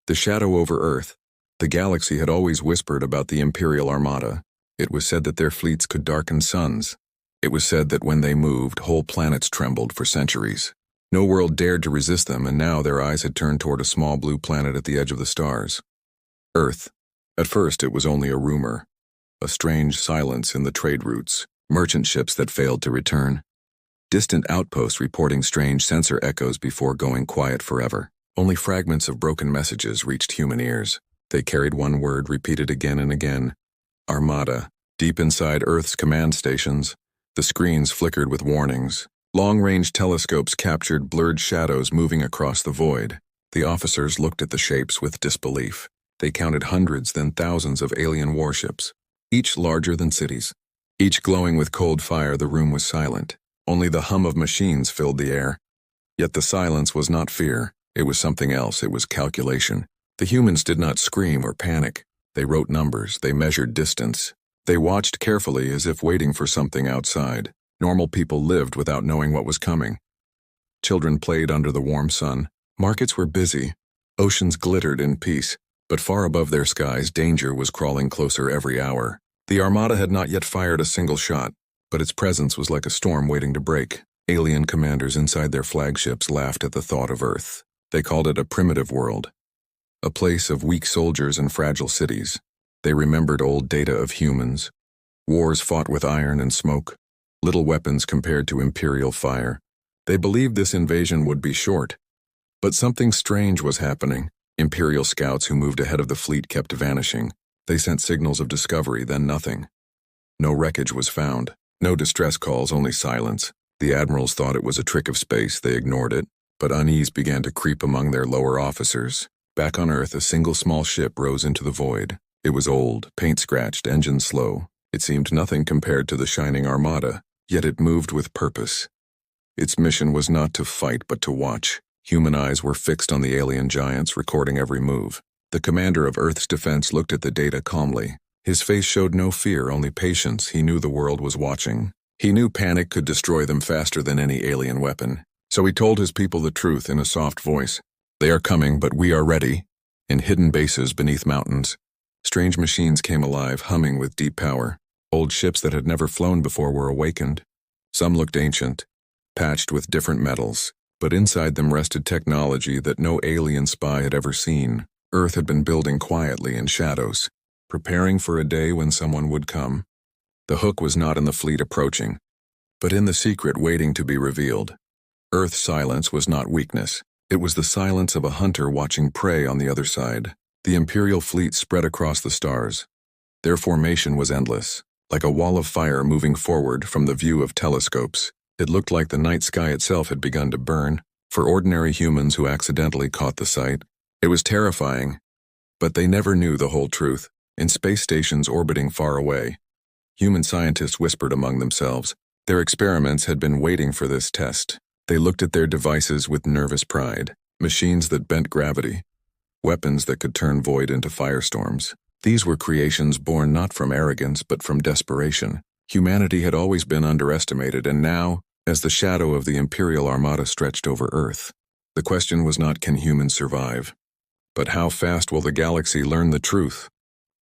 The shadow over Earth. The galaxy had always whispered about the Imperial Armada. It was said that their fleets could darken suns. It was said that when they moved, whole planets trembled for centuries. No world dared to resist them, and now their eyes had turned toward a small blue planet at the edge of the stars. Earth. At first it was only a rumor. A strange silence in the trade routes, merchant ships that failed to return. Distant outposts reporting strange sensor echoes before going quiet forever. Only fragments of broken messages reached human ears. They carried one word repeated again and again. Armada. Deep inside Earth's command stations, the screens flickered with warnings. Long-range telescopes captured blurred shadows moving across the void. The officers looked at the shapes with disbelief. They counted hundreds, then thousands of alien warships, each larger than cities. Each glowing with cold fire, the room was silent. Only the hum of machines filled the air. Yet the silence was not fear. It was something else. It was calculation. The humans did not scream or panic. They wrote numbers. They measured distance. They watched carefully as if waiting for something outside. Normal people lived without knowing what was coming. Children played under the warm sun. Markets were busy. Oceans glittered in peace. But far above their skies, danger was crawling closer every hour. The Armada had not yet fired a single shot, but its presence was like a storm waiting to break. Alien commanders inside their flagships laughed at the thought of Earth. They called it a primitive world, a place of weak soldiers and fragile cities. They remembered old data of humans, wars fought with iron and smoke, little weapons compared to Imperial fire. They believed this invasion would be short. But something strange was happening. Imperial scouts who moved ahead of the fleet kept vanishing. They sent signals of discovery, then nothing. No wreckage was found. No distress calls, only silence. The admirals thought it was a trick of space. They ignored it. But unease began to creep among their lower officers. Back on Earth, a single small ship rose into the void. It was old, paint-scratched, engine slow. It seemed nothing compared to the shining Armada, yet it moved with purpose. Its mission was not to fight, but to watch. Human eyes were fixed on the alien giants, recording every move. The commander of Earth's defense looked at the data calmly. His face showed no fear, only patience. He knew the world was watching. He knew panic could destroy them faster than any alien weapon. So he told his people the truth in a soft voice. They are coming, but we are ready. In hidden bases beneath mountains, strange machines came alive, humming with deep power. Old ships that had never flown before were awakened. Some looked ancient, patched with different metals, but inside them rested technology that no alien spy had ever seen. Earth had been building quietly in shadows, preparing for a day when someone would come. The hook was not in the fleet approaching, but in the secret waiting to be revealed. Earth's silence was not weakness. It was the silence of a hunter watching prey on the other side. The Imperial fleet spread across the stars. Their formation was endless, like a wall of fire moving forward from the view of telescopes. It looked like the night sky itself had begun to burn. For ordinary humans who accidentally caught the sight, it was terrifying. But they never knew the whole truth. In space stations orbiting far away, human scientists whispered among themselves. Their experiments had been waiting for this test. They looked at their devices with nervous pride. Machines that bent gravity. Weapons that could turn void into firestorms. These were creations born not from arrogance but from desperation. Humanity had always been underestimated, and now, as the shadow of the Imperial Armada stretched over Earth, the question was not can humans survive, but how fast will the galaxy learn the truth?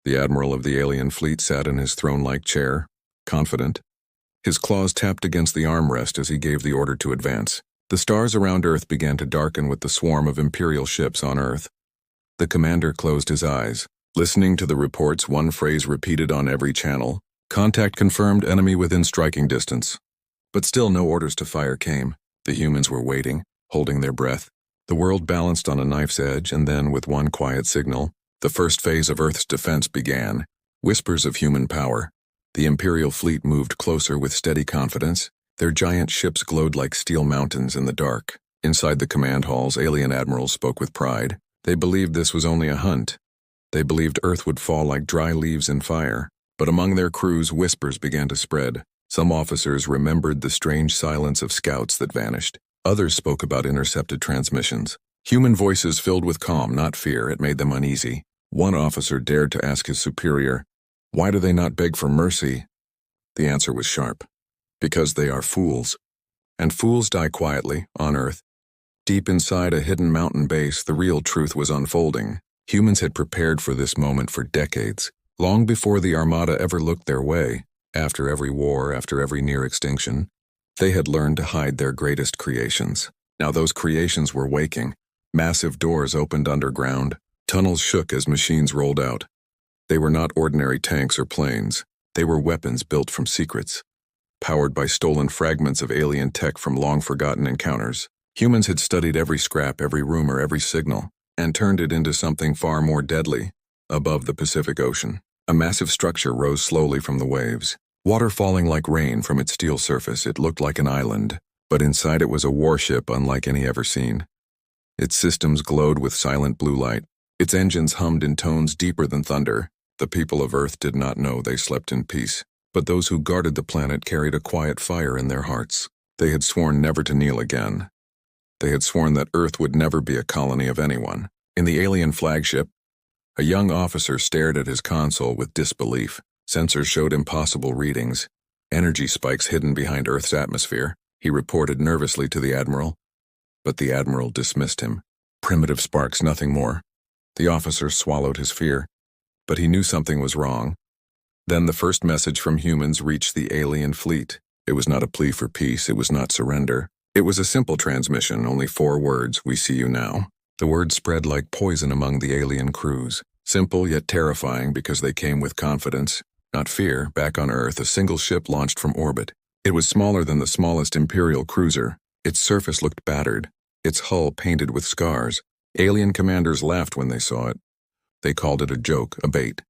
The admiral of the alien fleet sat in his throne-like chair, confident. His claws tapped against the armrest as he gave the order to advance. The stars around Earth began to darken with the swarm of Imperial ships on Earth. The commander closed his eyes, listening to the reports, one phrase repeated on every channel. Contact confirmed, enemy within striking distance. But still no orders to fire came. The humans were waiting, holding their breath. The world balanced on a knife's edge, and then, with one quiet signal, the first phase of Earth's defense began. Whispers of human power. The Imperial fleet moved closer with steady confidence. Their giant ships glowed like steel mountains in the dark. Inside the command halls, alien admirals spoke with pride. They believed this was only a hunt. They believed Earth would fall like dry leaves in fire. But among their crews, whispers began to spread. Some officers remembered the strange silence of scouts that vanished. Others spoke about intercepted transmissions. Human voices filled with calm, not fear. It made them uneasy. One officer dared to ask his superior, "Why do they not beg for mercy?" The answer was sharp. Because they are fools. And fools die quietly, on Earth. Deep inside a hidden mountain base, the real truth was unfolding. Humans had prepared for this moment for decades, long before the Armada ever looked their way. After every war, after every near extinction, they had learned to hide their greatest creations. Now those creations were waking. Massive doors opened underground. Tunnels shook as machines rolled out. They were not ordinary tanks or planes. They were weapons built from secrets, powered by stolen fragments of alien tech from long-forgotten encounters. Humans had studied every scrap, every rumor, every signal, and turned it into something far more deadly. Above the Pacific Ocean, a massive structure rose slowly from the waves. Water falling like rain from its steel surface, it looked like an island, but inside it was a warship unlike any ever seen. Its systems glowed with silent blue light. Its engines hummed in tones deeper than thunder. The people of Earth did not know they slept in peace, but those who guarded the planet carried a quiet fire in their hearts. They had sworn never to kneel again. They had sworn that Earth would never be a colony of anyone. In the alien flagship, a young officer stared at his console with disbelief. Sensors showed impossible readings, energy spikes hidden behind Earth's atmosphere. He reported nervously to the Admiral, but the Admiral dismissed him. Primitive sparks, nothing more. The officer swallowed his fear, but he knew something was wrong. Then the first message from humans reached the alien fleet. It was not a plea for peace, it was not surrender. It was a simple transmission, only 4 words: "We see you now." The words spread like poison among the alien crews. Simple yet terrifying because they came with confidence, not fear. Back on Earth, a single ship launched from orbit. It was smaller than the smallest Imperial cruiser. Its surface looked battered, its hull painted with scars. Alien commanders laughed when they saw it. They called it a joke, a bait.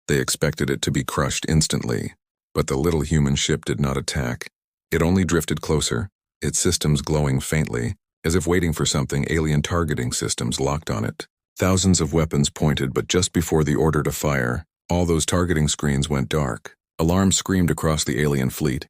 They expected it to be crushed instantly, but the little human ship did not attack. It only drifted closer, its systems glowing faintly, as if waiting for something. Alien targeting systems locked on it. Thousands of weapons pointed, but just before the order to fire, all those targeting screens went dark. Alarms screamed across the alien fleet.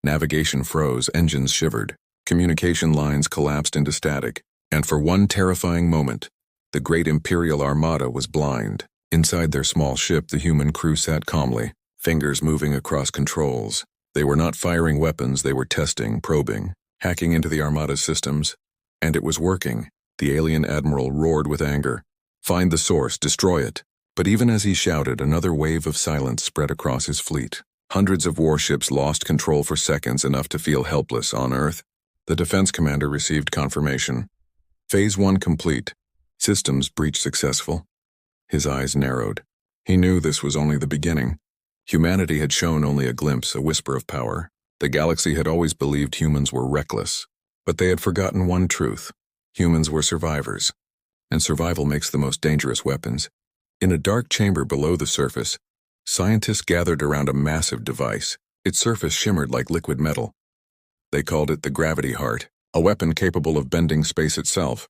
Navigation froze, engines shivered. Communication lines collapsed into static. And for one terrifying moment, the great Imperial Armada was blind. Inside their small ship, the human crew sat calmly, fingers moving across controls. They were not firing weapons, they were testing, probing, hacking into the Armada's systems. And it was working. The alien admiral roared with anger. Find the source, destroy it. But even as he shouted, another wave of silence spread across his fleet. Hundreds of warships lost control for seconds, enough to feel helpless on Earth. The defense commander received confirmation. Phase 1 complete. Systems breach successful. His eyes narrowed. He knew this was only the beginning. Humanity had shown only a glimpse, a whisper of power. The galaxy had always believed humans were reckless. But they had forgotten one truth. Humans were survivors. And survival makes the most dangerous weapons. In a dark chamber below the surface, scientists gathered around a massive device. Its surface shimmered like liquid metal. They called it the gravity heart, a weapon capable of bending space itself.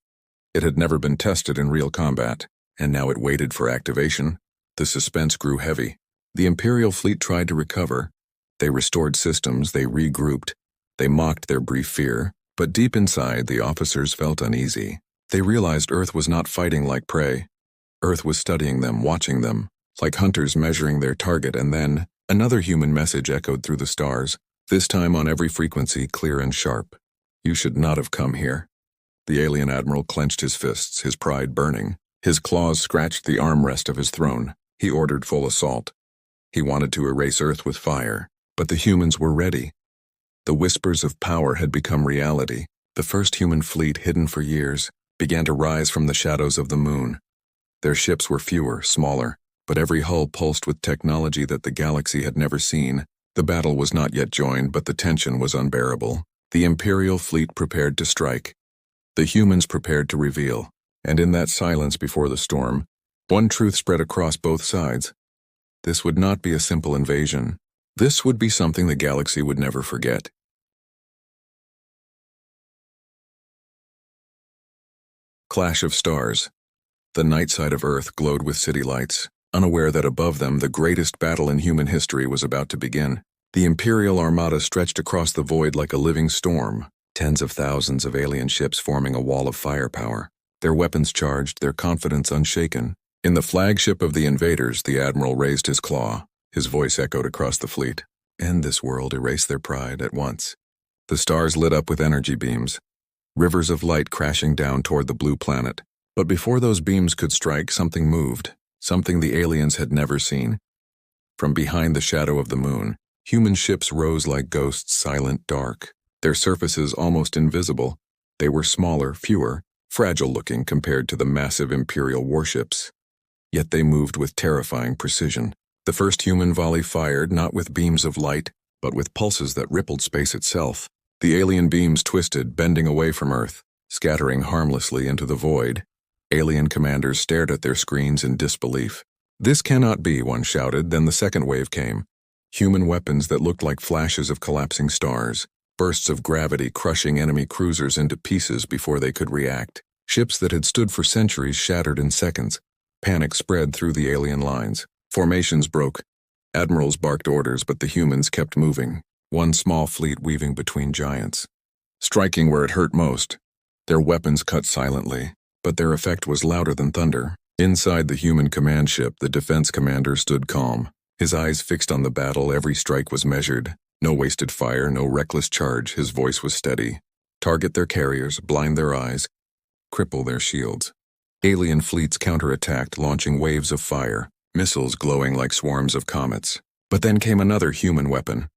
It had never been tested in real combat, and now it waited for activation. The suspense grew heavy. The Imperial fleet tried to recover. They restored systems, they regrouped. They mocked their brief fear, but deep inside, the officers felt uneasy. They realized Earth was not fighting like prey. Earth was studying them, watching them, like hunters measuring their target. And then, another human message echoed through the stars, this time on every frequency, clear and sharp. You should not have come here. The alien admiral clenched his fists, his pride burning. His claws scratched the armrest of his throne. He ordered full assault. He wanted to erase Earth with fire, but the humans were ready. The whispers of power had become reality. The first human fleet, hidden for years, began to rise from the shadows of the moon. Their ships were fewer, smaller, but every hull pulsed with technology that the galaxy had never seen. The battle was not yet joined, but the tension was unbearable. The Imperial fleet prepared to strike. The humans prepared to reveal. And in that silence before the storm, one truth spread across both sides. This would not be a simple invasion. This would be something the galaxy would never forget. Clash of stars. The night side of Earth glowed with city lights, unaware that above them the greatest battle in human history was about to begin. The Imperial Armada stretched across the void like a living storm, tens of thousands of alien ships forming a wall of firepower, their weapons charged, their confidence unshaken. In the flagship of the invaders, the admiral raised his claw. His voice echoed across the fleet. End this world, erase their pride at once. The stars lit up with energy beams, rivers of light crashing down toward the blue planet. But before those beams could strike, something moved, something the aliens had never seen. From behind the shadow of the moon, human ships rose like ghosts, silent, dark, their surfaces almost invisible. They were smaller, fewer, fragile-looking compared to the massive Imperial warships. Yet they moved with terrifying precision. The first human volley fired not with beams of light, but with pulses that rippled space itself. The alien beams twisted, bending away from Earth, scattering harmlessly into the void. Alien commanders stared at their screens in disbelief. "This cannot be," one shouted. Then the second wave came. Human weapons that looked like flashes of collapsing stars, bursts of gravity crushing enemy cruisers into pieces before they could react. Ships that had stood for centuries shattered in seconds. Panic spread through the alien lines. Formations broke. Admirals barked orders, but the humans kept moving, one small fleet weaving between giants, striking where it hurt most. Their weapons cut silently, but their effect was louder than thunder. Inside the human command ship, the defense commander stood calm, his eyes fixed on the battle. Every strike was measured. No wasted fire, no reckless charge. His voice was steady. Target their carriers, blind their eyes, cripple their shields. Alien fleets counterattacked, launching waves of fire, missiles glowing like swarms of comets. But then came another human weapon.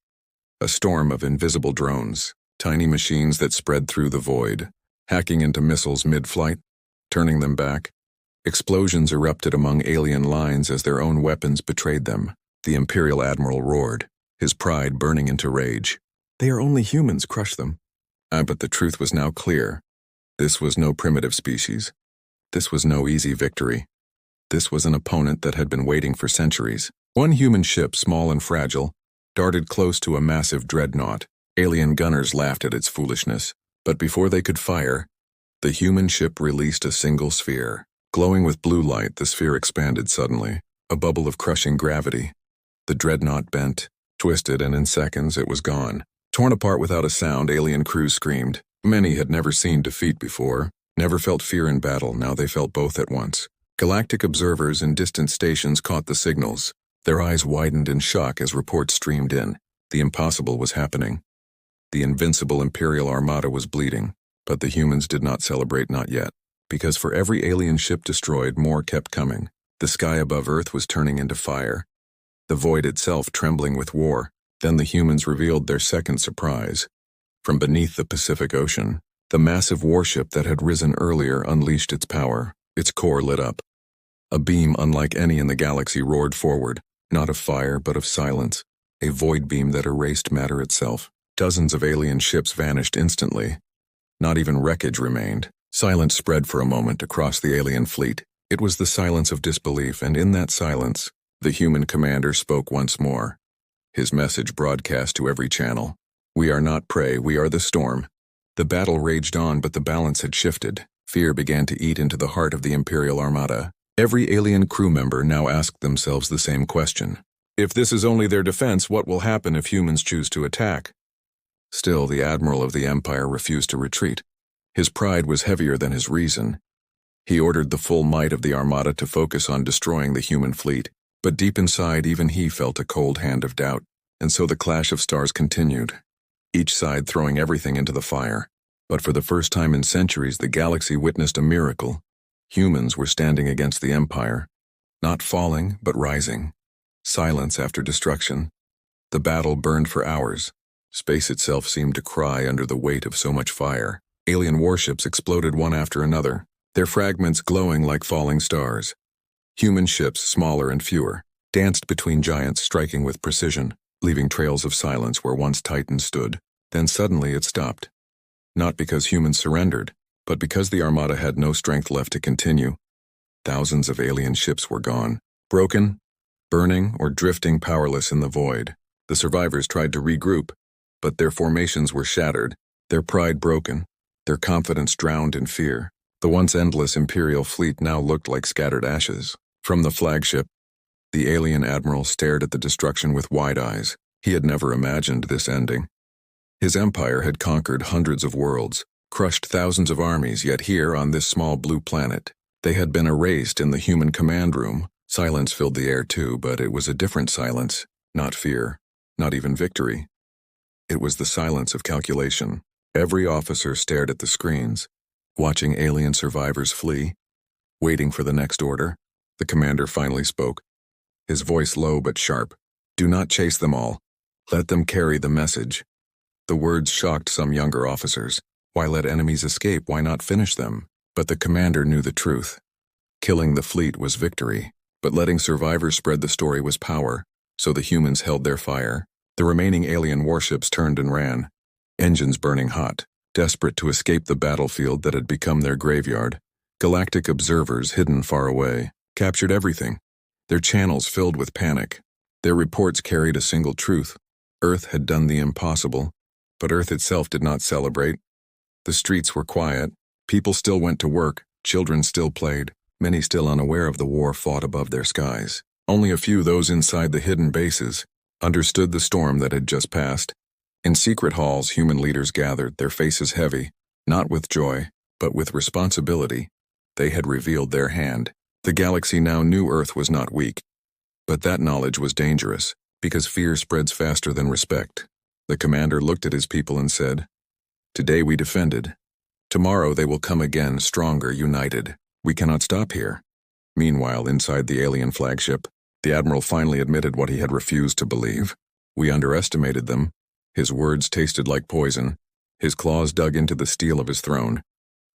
A storm of invisible drones, tiny machines that spread through the void, hacking into missiles mid-flight, turning them back. Explosions erupted among alien lines as their own weapons betrayed them. The Imperial Admiral roared, his pride burning into rage. "They are only humans, crush them." But the truth was now clear. This was no primitive species. This was no easy victory. This was an opponent that had been waiting for centuries. One human ship, small and fragile, darted close to a massive dreadnought. Alien gunners laughed at its foolishness. But before they could fire, the human ship released a single sphere. Glowing with blue light, the sphere expanded suddenly, a bubble of crushing gravity. The dreadnought bent, twisted, and in seconds it was gone. Torn apart without a sound, alien crews screamed. Many had never seen defeat before, never felt fear in battle. Now they felt both at once. Galactic observers in distant stations caught the signals. Their eyes widened in shock as reports streamed in. The impossible was happening. The invincible Imperial Armada was bleeding, but the humans did not celebrate, not yet. Because for every alien ship destroyed, more kept coming. The sky above Earth was turning into fire, the void itself trembling with war. Then the humans revealed their second surprise. From beneath the Pacific Ocean, the massive warship that had risen earlier unleashed its power. Its core lit up. A beam unlike any in the galaxy roared forward, not of fire but of silence, a void beam that erased matter itself. Dozens of alien ships vanished instantly. Not even wreckage remained. Silence spread for a moment across the alien fleet. It was the silence of disbelief, and in that silence, the human commander spoke once more. His message broadcast to every channel. "We are not prey, we are the storm." The battle raged on, but the balance had shifted. Fear began to eat into the heart of the Imperial Armada. Every alien crew member now asked themselves the same question. If this is only their defense, what will happen if humans choose to attack? Still, the Admiral of the Empire refused to retreat. His pride was heavier than his reason. He ordered the full might of the Armada to focus on destroying the human fleet. But deep inside, even he felt a cold hand of doubt. And so the clash of stars continued, each side throwing everything into the fire. But for the first time in centuries, the galaxy witnessed a miracle. Humans were standing against the Empire, not falling, but rising. Silence after destruction. The battle burned for hours. Space itself seemed to cry under the weight of so much fire. Alien warships exploded one after another, their fragments glowing like falling stars. Human ships, smaller and fewer, danced between giants, striking with precision, leaving trails of silence where once Titans stood. Then suddenly it stopped. Not because humans surrendered, but because the Armada had no strength left to continue. Thousands of alien ships were gone, broken, burning, or drifting powerless in the void. The survivors tried to regroup, but their formations were shattered, their pride broken, their confidence drowned in fear. The once endless Imperial fleet now looked like scattered ashes. From the flagship, the alien admiral stared at the destruction with wide eyes. He had never imagined this ending. His empire had conquered hundreds of worlds, crushed thousands of armies, yet here on this small blue planet, they had been erased in the human command room. Silence filled the air too, but it was a different silence, not fear, not even victory. It was the silence of calculation. Every officer stared at the screens, watching alien survivors flee, Waiting for the next order, the commander finally spoke, his voice low but sharp. Do not chase them all. Let them carry the message. The words shocked some younger officers. Why let enemies escape? Why not finish them? But the commander knew the truth. Killing the fleet was victory, but letting survivors spread the story was power, so the humans held their fire. The remaining alien warships turned and ran, engines burning hot, desperate to escape the battlefield that had become their graveyard. Galactic observers hidden far away captured everything, their channels filled with panic. Their reports carried a single truth. Earth had done the impossible, but Earth itself did not celebrate. The streets were quiet, people still went to work, children still played, many still unaware of the war fought above their skies. Only a few, those inside the hidden bases, understood the storm that had just passed. In secret halls, human leaders gathered, their faces heavy, not with joy, but with responsibility. They had revealed their hand. The galaxy now knew Earth was not weak. But that knowledge was dangerous, because fear spreads faster than respect. The commander looked at his people and said, Today we defended. Tomorrow they will come again, stronger, united. We cannot stop here. Meanwhile, inside the alien flagship, the admiral finally admitted what he had refused to believe. We underestimated them. His words tasted like poison. His claws dug into the steel of his throne.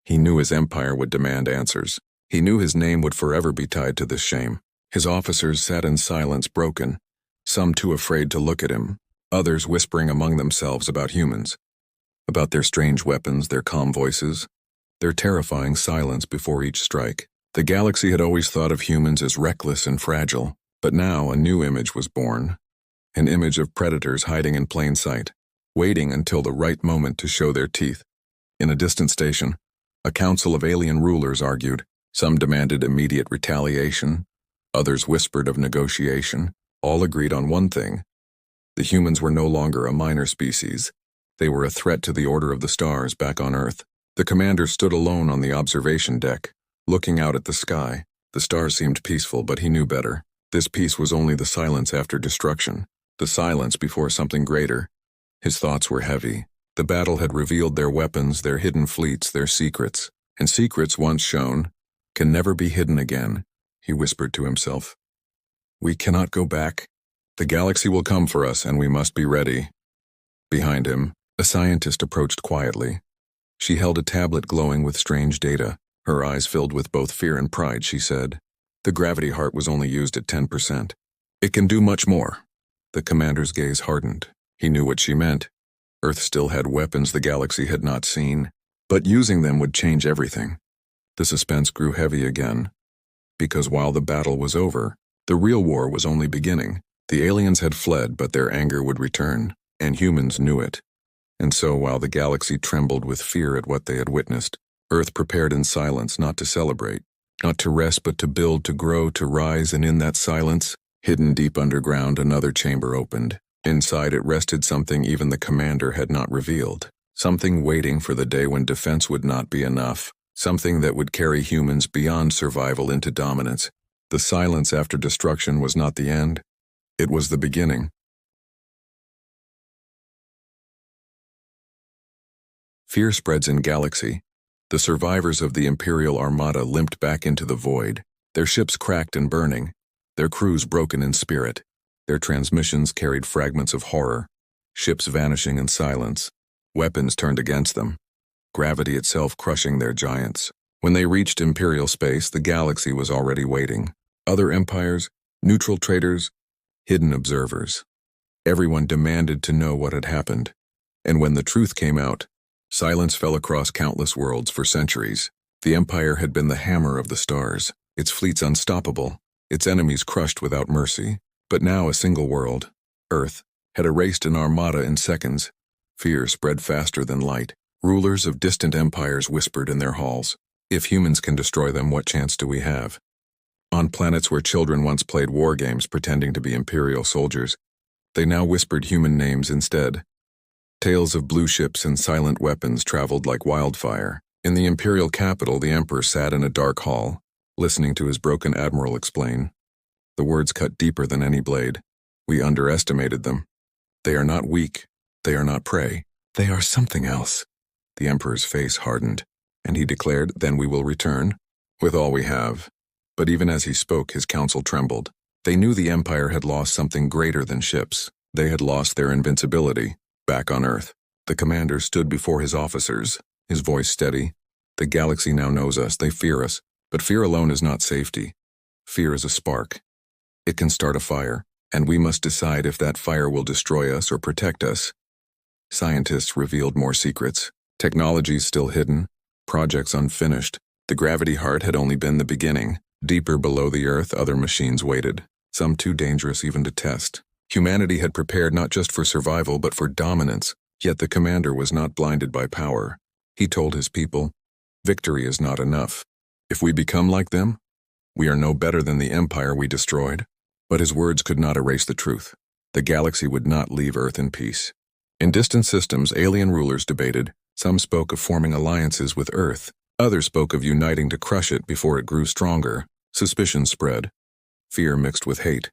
He knew his empire would demand answers. He knew his name would forever be tied to this shame. His officers sat in silence, broken, some too afraid to look at him, others whispering among themselves about humans, about their strange weapons, their calm voices, their terrifying silence before each strike. The galaxy had always thought of humans as reckless and fragile, but now a new image was born, an image of predators hiding in plain sight, waiting until the right moment to show their teeth. In a distant station, a council of alien rulers argued. Some demanded immediate retaliation, others whispered of negotiation. All agreed on one thing. The humans were no longer a minor species. They were a threat to the order of the stars back on Earth. The commander stood alone on the observation deck, looking out at the sky. The stars seemed peaceful, but he knew better. This peace was only the silence after destruction, the silence before something greater. His thoughts were heavy. The battle had revealed their weapons, their hidden fleets, their secrets. And secrets once shown can never be hidden again, he whispered to himself. We cannot go back. The galaxy will come for us, and we must be ready. Behind him, a scientist approached quietly. She held a tablet glowing with strange data. Her eyes filled with both fear and pride, she said. The gravity heart was only used at 10%. It can do much more. The commander's gaze hardened. He knew what she meant. Earth still had weapons the galaxy had not seen, but using them would change everything. The suspense grew heavy again, because while the battle was over, the real war was only beginning. The aliens had fled, but their anger would return, and humans knew it. And so, while the galaxy trembled with fear at what they had witnessed, Earth prepared in silence, not to celebrate, not to rest, but to build, to grow, to rise. And in that silence, hidden deep underground, another chamber opened. Inside it rested something even the commander had not revealed, something waiting for the day when defense would not be enough, something that would carry humans beyond survival into dominance. The silence after destruction was not the end, it was the beginning. Fear spreads in galaxy. The survivors of the Imperial Armada limped back into the void, their ships cracked and burning, their crews broken in spirit. Their transmissions carried fragments of horror, ships vanishing in silence, weapons turned against them, gravity itself crushing their giants. When they reached Imperial space, the galaxy was already waiting. Other empires, neutral traders, hidden observers. Everyone demanded to know what had happened. And when the truth came out, silence fell across countless worlds for centuries. The Empire had been the hammer of the stars, its fleets unstoppable, its enemies crushed without mercy. But now a single world, Earth, had erased an armada in seconds. Fear spread faster than light. Rulers of distant empires whispered in their halls, if humans can destroy them, what chance do we have? On planets where children once played war games pretending to be Imperial soldiers, they now whispered human names instead. Tales of blue ships and silent weapons traveled like wildfire. In the Imperial capital, the Emperor sat in a dark hall, listening to his broken admiral explain. The words cut deeper than any blade. We underestimated them. They are not weak. They are not prey. They are something else. The Emperor's face hardened, and he declared, then we will return. with all we have. But even as he spoke, his council trembled. They knew the Empire had lost something greater than ships. They had lost their invincibility, back on Earth. The commander stood before his officers, his voice steady. The galaxy now knows us, they fear us, but fear alone is not safety. Fear is a spark. It can start a fire, and we must decide if that fire will destroy us or protect us. Scientists revealed more secrets. Technologies still hidden, projects unfinished. The gravity heart had only been the beginning. Deeper below the Earth, other machines waited, some too dangerous even to test. Humanity had prepared not just for survival but for dominance, yet the commander was not blinded by power. He told his people, "Victory is not enough. If we become like them, we are no better than the empire we destroyed." But his words could not erase the truth. The galaxy would not leave Earth in peace. In distant systems, alien rulers debated. Some spoke of forming alliances with Earth. Others spoke of uniting to crush it before it grew stronger. Suspicion spread. Fear mixed with hate.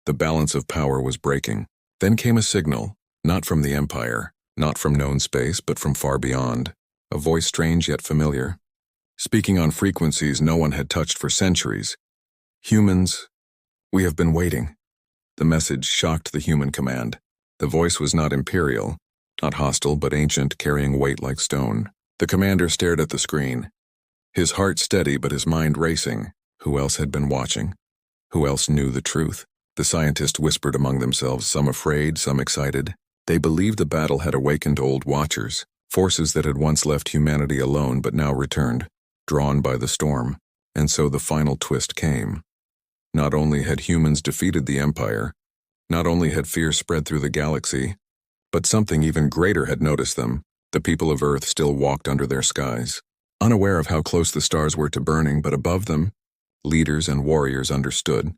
The balance of power was breaking. Then came a signal, not from the Empire, not from known space, but from far beyond. A voice strange yet familiar. Speaking on frequencies no one had touched for centuries. "Humans, we have been waiting." The message shocked the human command. The voice was not imperial, not hostile, but ancient, carrying weight like stone. The commander stared at the screen, his heart steady but his mind racing. Who else had been watching? Who else knew the truth? The scientists whispered among themselves, some afraid, some excited. They believed the battle had awakened old watchers, forces that had once left humanity alone but now returned, drawn by the storm. And so the final twist came. Not only had humans defeated the Empire, not only had fear spread through the galaxy, but something even greater had noticed them. The people of Earth still walked under their skies, unaware of how close the stars were to burning, but above them, leaders and warriors understood.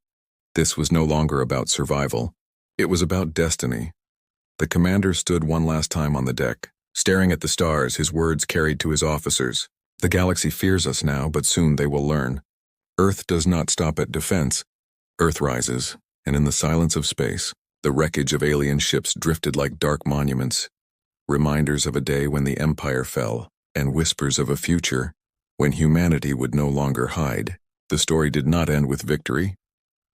This was no longer about survival. It was about destiny. The commander stood one last time on the deck, staring at the stars, his words carried to his officers. "The galaxy fears us now, but soon they will learn. Earth does not stop at defense. Earth rises, and in the silence of space, the wreckage of alien ships drifted like dark monuments, reminders of a day when the Empire fell, and whispers of a future when humanity would no longer hide. The story did not end with victory.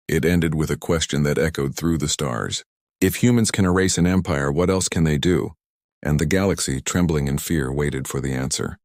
It ended with a question that echoed through the stars. If humans can erase an empire, what else can they do? And the galaxy, trembling in fear, waited for the answer.